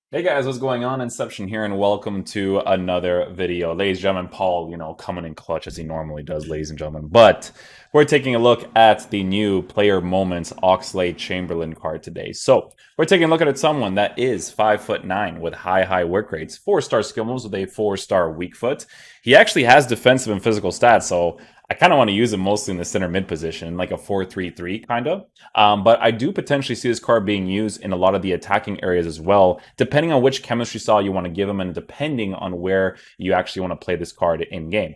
Hey guys, what's going on? Inception here, and welcome to another video. Ladies and gentlemen, Paul, coming in clutch as he normally does, ladies and gentlemen. But we're taking a look at the new Player Moments Oxlade-Chamberlain card today. So we're taking a look at someone that is 5'9" with high work rates, 4-star skill moves with a 4-star weak foot. He actually has defensive and physical stats, so I kind of want to use him mostly in the center mid position, like a 4-3-3 kind of. But I do potentially see this card being used in a lot of the attacking areas as well, depending on which chemistry style you want to give him and depending on where you actually want to play this card in game.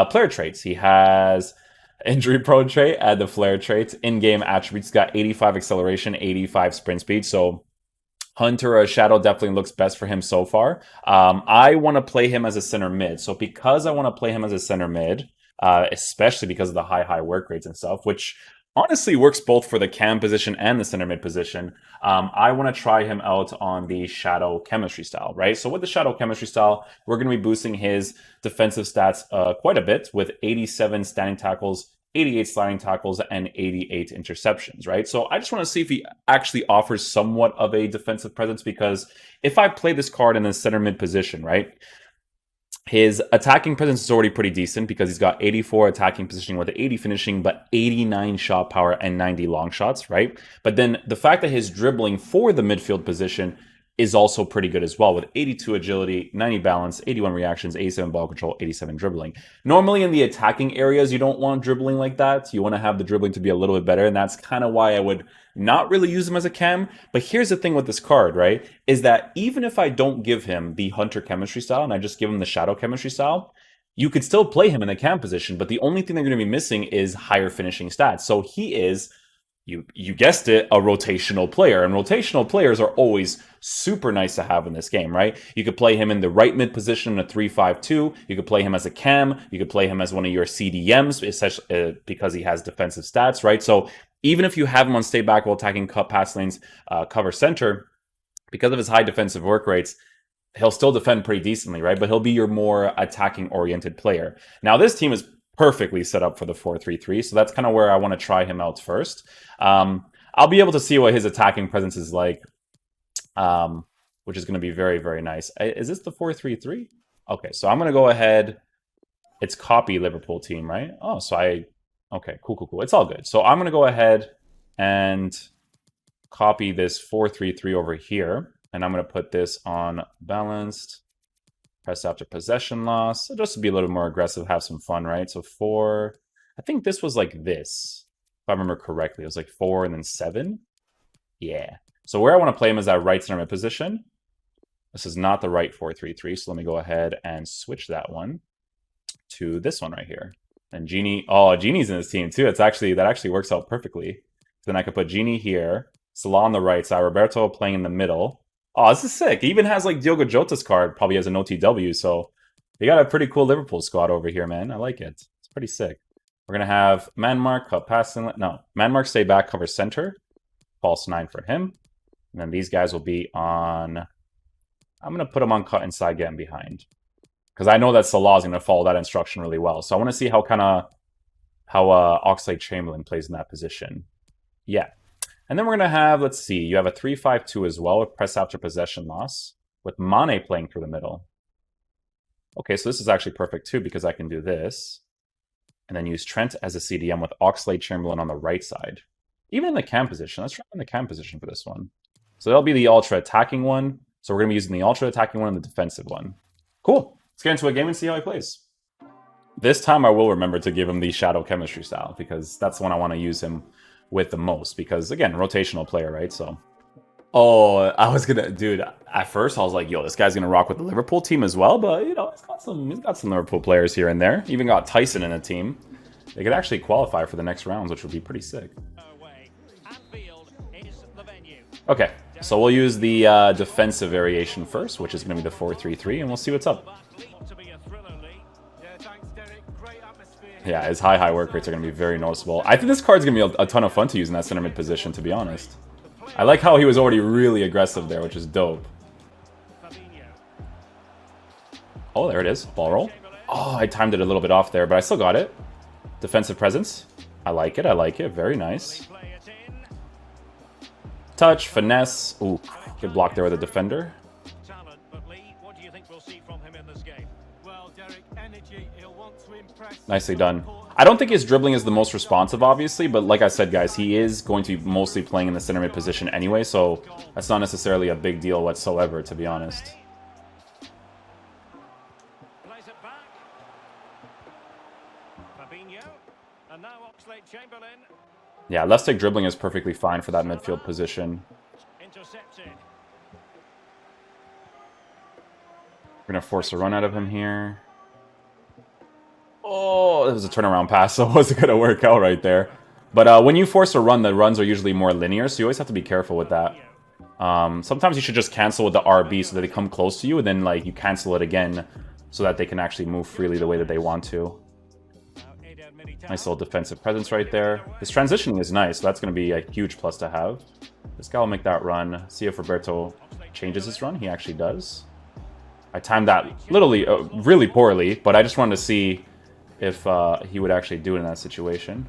Player traits. He has injury prone trait, add the flare traits. In-game attributes, got 85 acceleration, 85 sprint speed. So Hunter or Shadow definitely looks best for him so far. I want to play him as a center mid. So because I want to play him as a center mid, especially because of the high work rates and stuff, which honestly works both for the cam position and the center mid position. I want to try him out on the Shadow chemistry style, right? So with the Shadow chemistry style, we're going to be boosting his defensive stats quite a bit with 87 standing tackles, 88 sliding tackles, and 88 interceptions, right? So I just want to see if he actually offers somewhat of a defensive presence, because if I play this card in the center mid position, right, his attacking presence is already pretty decent because he's got 84 attacking positioning with 80 finishing, but 89 shot power and 90 long shots, right? But then the fact that his dribbling for the midfield position is also pretty good as well, with 82 agility, 90 balance, 81 reactions, 87 ball control, 87 dribbling. Normally in the attacking areas, you don't want dribbling like that. You want to have the dribbling to be a little bit better, and that's kind of why I would not really use him as a cam. But here's the thing with this card, right, is that even if I don't give him the Hunter chemistry style and I just give him the Shadow chemistry style, you could still play him in the cam position, but the only thing they're going to be missing is higher finishing stats. So he is, you guessed it, a rotational player, and rotational players are always super nice to have in this game, right? You could play him in the right mid position in a 3-5-2. You could play him as a cam. You could play him as one of your CDMs, because he has defensive stats, right? So even if you have him on stay back while attacking cut pass lanes, cover center, because of his high defensive work rates, he'll still defend pretty decently, right? But he'll be your more attacking oriented player. Now this team is perfectly set up for the 4-3-3, so that's kind of where I want to try him out first. I'll be able to see what his attacking presence is like, which is going to be very nice. Is this the 4-3-3? Okay, so I'm going to go ahead. It's copy Liverpool team, right? Oh, so okay, cool. It's all good. So I'm going to go ahead and copy this 4-3-3 over here, and I'm going to put this on balanced. Press after possession loss. So just to be a little more aggressive, have some fun, right? So 4, I think this was like this, if I remember correctly. It was like 4 and then 7. Yeah. So where I want to play him is that right center mid position. This is not the right 4-3-3, so let me go ahead and switch that one to this one right here. And Genie's in this team too. That actually works out perfectly. Then I could put Genie here, Salah on the right side, Roberto playing in the middle. Oh, this is sick. He even has like Diogo Jota's card, probably as an OTW. So they got a pretty cool Liverpool squad over here, man. I like it. It's pretty sick. We're going to have man mark, cut pass inlet. No, man mark, stay back, cover center. False 9 for him. And then these guys will be on... I'm going to put them on cut inside, getting behind. Because I know that Salah is going to follow that instruction really well. So I want to see how Oxlade-Chamberlain plays in that position. Yeah. And then we're going to have, let's see, you have a 3-5-2 as well with press after possession loss, with Mane playing through the middle. Okay, so this is actually perfect too, because I can do this, and then use Trent as a CDM with Oxlade-Chamberlain on the right side. Even in the cam position, let's try in the cam position for this one. So that'll be the ultra attacking one. So we're going to be using the ultra attacking one and the defensive one. Cool. Let's get into a game and see how he plays. This time I will remember to give him the Shadow chemistry style, because that's the one I want to use him with the most, because again, rotational player, right? So I was gonna, dude, at first I was like, yo, this guy's gonna rock with the Liverpool team as well, but he's got some Liverpool players here and there. Even got Tyson in a team. They could actually qualify for the next rounds, which would be pretty sick. Okay, so we'll use the defensive variation first, which is gonna be the 4-3-3, and we'll see what's up. Yeah, his high work rates are going to be very noticeable. I think this card's going to be a ton of fun to use in that center mid position, to be honest. I like how he was already really aggressive there, which is dope. Oh, there it is. Ball roll. Oh, I timed it a little bit off there, but I still got it. Defensive presence. I like it. Very nice. Touch, finesse. Ooh, good block there with a defender. Talent, but Lee, what do you think we'll see from him in this game? Well, Derek, energy, he'll want to impress. Nicely done. I don't think his dribbling is the most responsive, obviously, but like I said, guys, he is going to be mostly playing in the center mid position anyway, so that's not necessarily a big deal whatsoever, to be honest. Plays it back. Fabinho. And now Oxlade-Chamberlain. Yeah, left stick dribbling is perfectly fine for that midfield position. Intercepted. We're going to force a run out of him here. Oh, it was a turnaround pass, so it wasn't going to work out right there. But when you force a run, the runs are usually more linear, so you always have to be careful with that. Sometimes you should just cancel with the RB so that they come close to you, and then like you cancel it again so that they can actually move freely the way that they want to. Nice little defensive presence right there. His transitioning is nice, so that's going to be a huge plus to have. This guy will make that run. See if Roberto changes his run. He actually does. I timed that literally really poorly, but I just wanted to see if he would actually do it in that situation.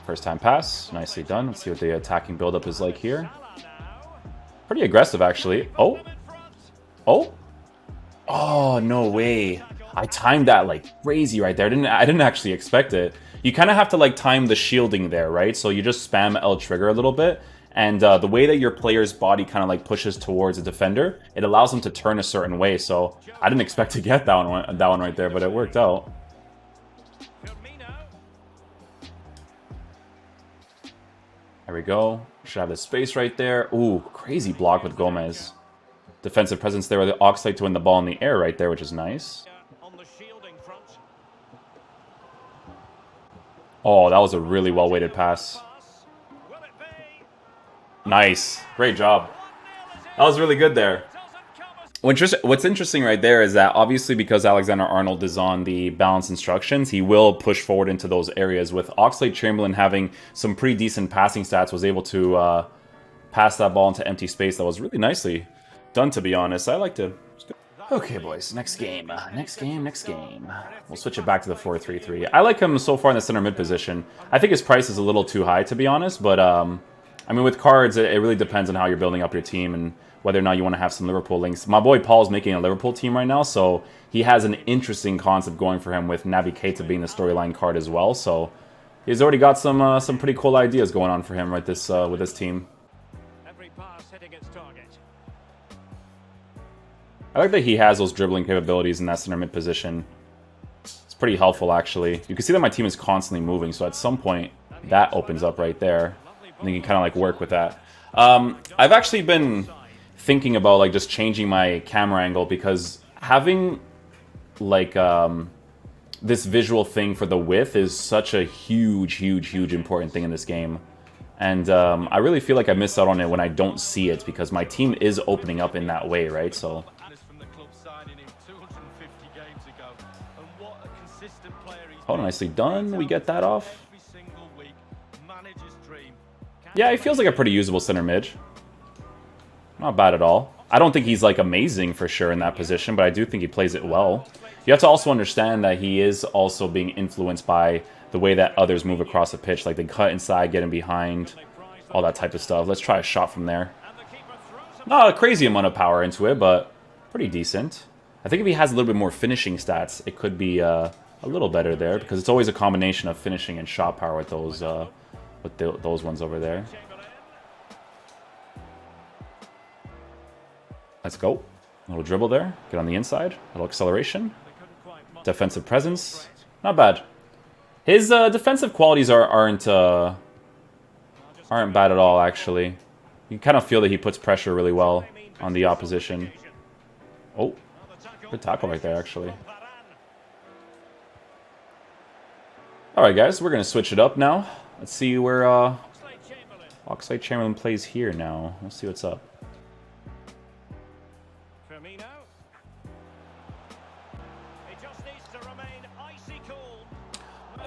First time pass, nicely done. Let's see what the attacking buildup is like here. Pretty aggressive, actually. Oh, oh, oh, no way! I timed that like crazy right there. I didn't actually expect it. You kind of have to like time the shielding there, right? So you just spam L trigger a little bit. And the way that your player's body kind of like pushes towards a defender, it allows them to turn a certain way. So I didn't expect to get that one right there, but it worked out. There we go. Should have the space right there. Ooh, crazy block with Gomez. Defensive presence there with the Oxlade to win the ball in the air right there, which is nice. Oh, that was a really well-weighted pass. Nice. Great job. That was really good there. What's interesting right there is that obviously because Alexander-Arnold is on the balance instructions, he will push forward into those areas. With Oxlade-Chamberlain having some pretty decent passing stats, was able to pass that ball into empty space. That was really nicely done, to be honest. I liked it. Okay, boys. Next game. Next game. We'll switch it back to the 4-3-3. I like him so far in the center mid position. I think his price is a little too high, to be honest, but I mean, with cards, it really depends on how you're building up your team and whether or not you want to have some Liverpool links. My boy Paul's making a Liverpool team right now, so he has an interesting concept going for him with Naby Keita being the storyline card as well. So he's already got some pretty cool ideas going on for him right with this team. Every pass hitting its target. I like that he has those dribbling capabilities in that center mid position. It's pretty helpful, actually. You can see that my team is constantly moving, so at some point that opens up right there. And you can kind of like work with that. I've actually been thinking about like just changing my camera angle because having like this visual thing for the width is such a huge important thing in this game. And I really feel like I miss out on it when I don't see it because my team is opening up in that way, right? So. Oh, nicely done. We get that off. Yeah, he feels like a pretty usable center mid. Not bad at all. I don't think he's like amazing for sure in that position, but I do think he plays it well. You have to also understand that he is also being influenced by the way that others move across the pitch. Like they cut inside, get in behind, all that type of stuff. Let's try a shot from there. Not a crazy amount of power into it, but pretty decent. I think if he has a little bit more finishing stats, it could be a little better there because it's always a combination of finishing and shot power with those those ones over there. Let's go. A little dribble there. Get on the inside. A little acceleration. Defensive presence. Not bad. His defensive qualities aren't bad at all, actually. You kind of feel that he puts pressure really well on the opposition. Oh, good tackle right there, actually. Alright, guys. We're going to switch it up now. Let's see where Oxlade-Chamberlain plays here now. We'll see what's up.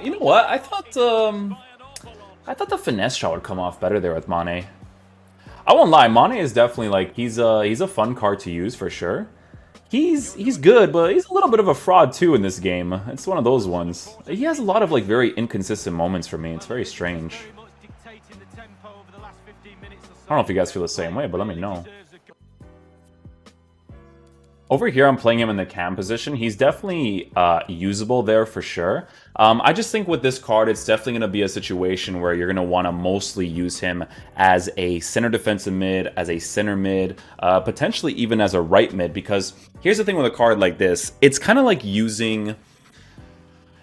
You know what? I thought the finesse shot would come off better there with Mane. I won't lie, Mane is definitely like he's a fun card to use for sure. He's good, but he's a little bit of a fraud too in this game. It's one of those ones. He has a lot of like very inconsistent moments for me. It's very strange. last 15 minutes or so. I don't know if you guys feel the same way, but let me know. Deserves a goal. Over here, I'm playing him in the cam position. He's definitely usable there for sure. I just think with this card, it's definitely going to be a situation where you're going to want to mostly use him as a center defensive mid, as a center mid, potentially even as a right mid. Because here's the thing with a card like this. It's kind of like using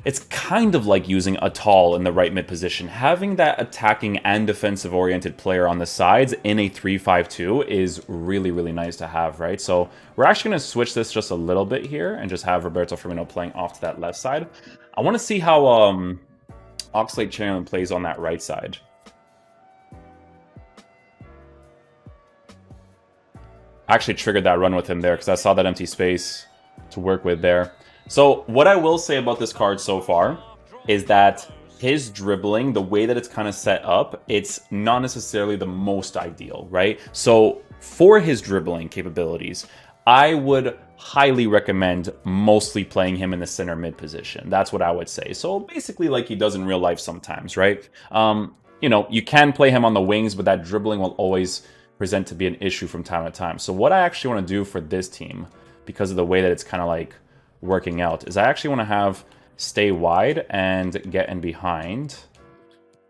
a tall in the right mid position. Having that attacking and defensive oriented player on the sides in a 3-5-2 is really, really nice to have, right? So we're actually going to switch this just a little bit here and just have Roberto Firmino playing off to that left side. I want to see how Oxlade-Chamberlain plays on that right side. I actually triggered that run with him there because I saw that empty space to work with there. So what I will say about this card so far is that his dribbling, the way that it's kind of set up, it's not necessarily the most ideal, right? So for his dribbling capabilities, I would highly recommend mostly playing him in the center mid position. That's what I would say. So basically like he does in real life sometimes, right? You know, you can play him on the wings, but that dribbling will always present to be an issue from time to time. So what I actually want to do for this team, because of the way that it's kind of like working out, is I actually want to have stay wide and get in behind,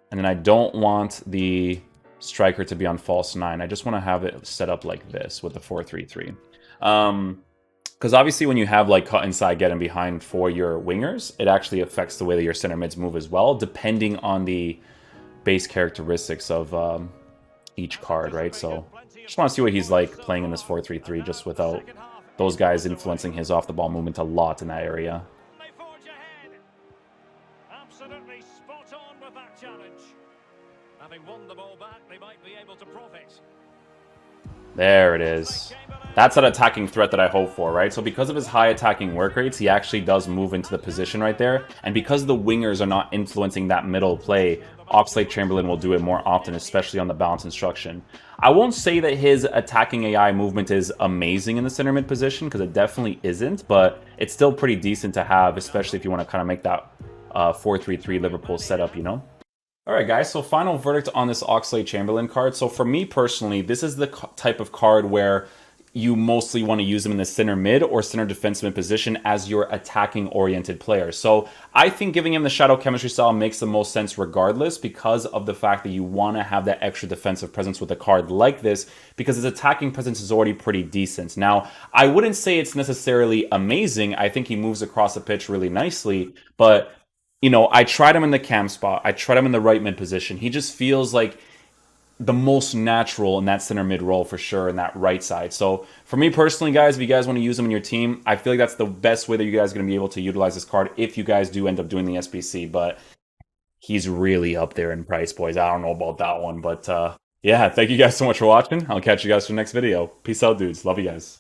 and then I don't want the striker to be on false 9. I just want to have it set up like this with the 4-3-3, because obviously when you have like cut inside, get in behind for your wingers, it actually affects the way that your center mids move as well, depending on the base characteristics of each card, right? So just want to see what he's like playing in this 4-3-3 just without those guys influencing his off-the-ball movement a lot in that area. They forge ahead. Absolutely spot on with that challenge. Having won the ball back, they might be able to profit. There it is. That's an attacking threat that I hope for, right? So because of his high attacking work rates, he actually does move into the position right there. And because the wingers are not influencing that middle play, Oxlade-Chamberlain will do it more often, especially on the balance instruction. I won't say that his attacking AI movement is amazing in the center mid position, because it definitely isn't, but it's still pretty decent to have, especially if you want to kind of make that 4-3-3 Liverpool setup, you know? Alright guys, so final verdict on this Oxlade-Chamberlain card. So for me personally, this is the type of card where you mostly want to use him in the center mid or center defensive mid position as your attacking oriented player. So I think giving him the shadow chemistry style makes the most sense regardless, because of the fact that you want to have that extra defensive presence with a card like this, because his attacking presence is already pretty decent. Now, I wouldn't say it's necessarily amazing. I think he moves across the pitch really nicely, but you know, I tried him in the cam spot. I tried him in the right mid position. He just feels like the most natural in that center mid role for sure, in that right side. So for me personally, guys, if you guys want to use him in your team, I feel like that's the best way that you guys are going to be able to utilize this card if you guys do end up doing the SBC. But he's really up there in price, boys. I don't know about that one. But yeah, thank you guys so much for watching. I'll catch you guys for the next video. Peace out, dudes. Love you guys.